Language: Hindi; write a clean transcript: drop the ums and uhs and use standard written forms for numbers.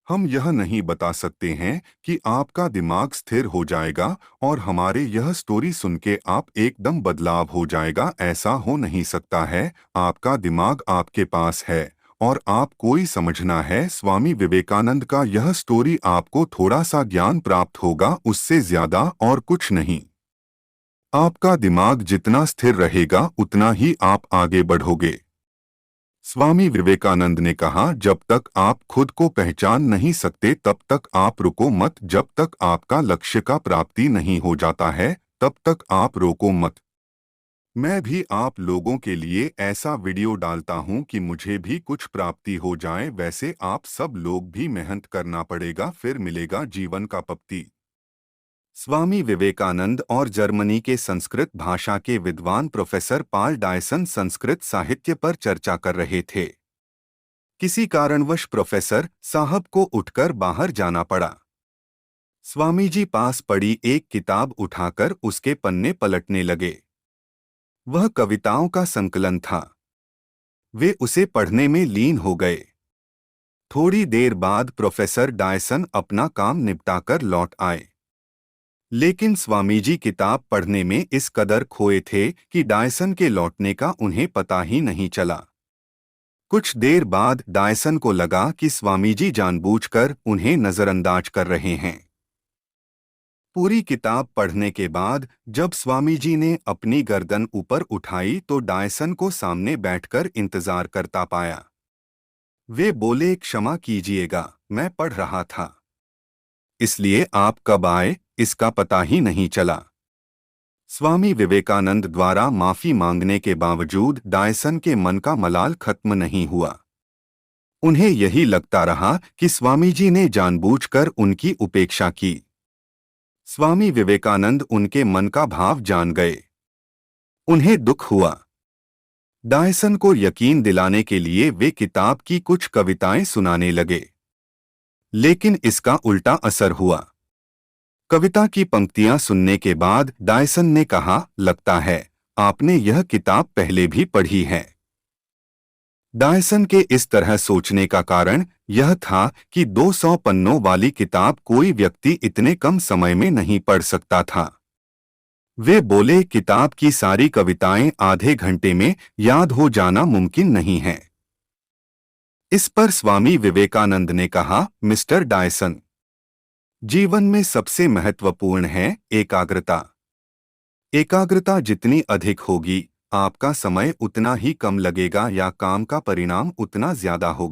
हम यह नहीं बता सकते हैं कि आपका दिमाग स्थिर हो जाएगा और हमारे यह स्टोरी सुन के आप एकदम बदलाव हो जाएगा, ऐसा हो नहीं सकता है। आपका दिमाग आपके पास है और आप कोई समझना है। स्वामी विवेकानंद का यह स्टोरी आपको थोड़ा सा ज्ञान प्राप्त होगा, उससे ज्यादा और कुछ नहीं। आपका दिमाग जितना स्थिर रहेगा उतना ही आप आगे बढ़ोगे। स्वामी विवेकानंद ने कहा, जब तक आप खुद को पहचान नहीं सकते तब तक आप रुको मत। जब तक आपका लक्ष्य का प्राप्ति नहीं हो जाता है तब तक आप रोको मत। मैं भी आप लोगों के लिए ऐसा वीडियो डालता हूं कि मुझे भी कुछ प्राप्ति हो जाए। वैसे आप सब लोग भी मेहनत करना पड़ेगा, फिर मिलेगा जीवन का पप्ती। स्वामी विवेकानंद और जर्मनी के संस्कृत भाषा के विद्वान प्रोफेसर पॉल डायसन संस्कृत साहित्य पर चर्चा कर रहे थे। किसी कारणवश प्रोफेसर साहब को उठकर बाहर जाना पड़ा। स्वामी जी पास पड़ी एक किताब उठाकर उसके पन्ने पलटने लगे। वह कविताओं का संकलन था। वे उसे पढ़ने में लीन हो गए। थोड़ी देर बाद प्रोफेसर डायसन अपना काम निपटाकर लौट आए। लेकिन स्वामी जी किताब पढ़ने में इस कदर खोए थे कि डायसन के लौटने का उन्हें पता ही नहीं चला। कुछ देर बाद डायसन को लगा कि स्वामी जी जानबूझकर उन्हें नजरअंदाज कर रहे हैं। पूरी किताब पढ़ने के बाद जब स्वामी जी ने अपनी गर्दन ऊपर उठाई तो डायसन को सामने बैठकर इंतजार करता पाया। वे बोले, क्षमा कीजिएगा, मैं पढ़ रहा था, इसलिए आप कब आए इसका पता ही नहीं चला। स्वामी विवेकानंद द्वारा माफी मांगने के बावजूद डायसन के मन का मलाल खत्म नहीं हुआ। उन्हें यही लगता रहा कि स्वामी जी ने जानबूझकर उनकी उपेक्षा की। स्वामी विवेकानंद उनके मन का भाव जान गए। उन्हें दुख हुआ। डायसन को यकीन दिलाने के लिए वे किताब की कुछ कविताएं सुनाने लगे, लेकिन इसका उल्टा असर हुआ। कविता की पंक्तियां सुनने के बाद डायसन ने कहा, लगता है आपने यह किताब पहले भी पढ़ी है। डायसन के इस तरह सोचने का कारण यह था कि 200 पन्नों वाली किताब कोई व्यक्ति इतने कम समय में नहीं पढ़ सकता था। वे बोले, किताब की सारी कविताएं आधे घंटे में याद हो जाना मुमकिन नहीं है। इस पर स्वामी विवेकानंद ने कहा, मिस्टर डायसन, जीवन में सबसे महत्वपूर्ण है एकाग्रता। एकाग्रता जितनी अधिक होगी आपका समय उतना ही कम लगेगा या काम का परिणाम उतना ज्यादा होगा।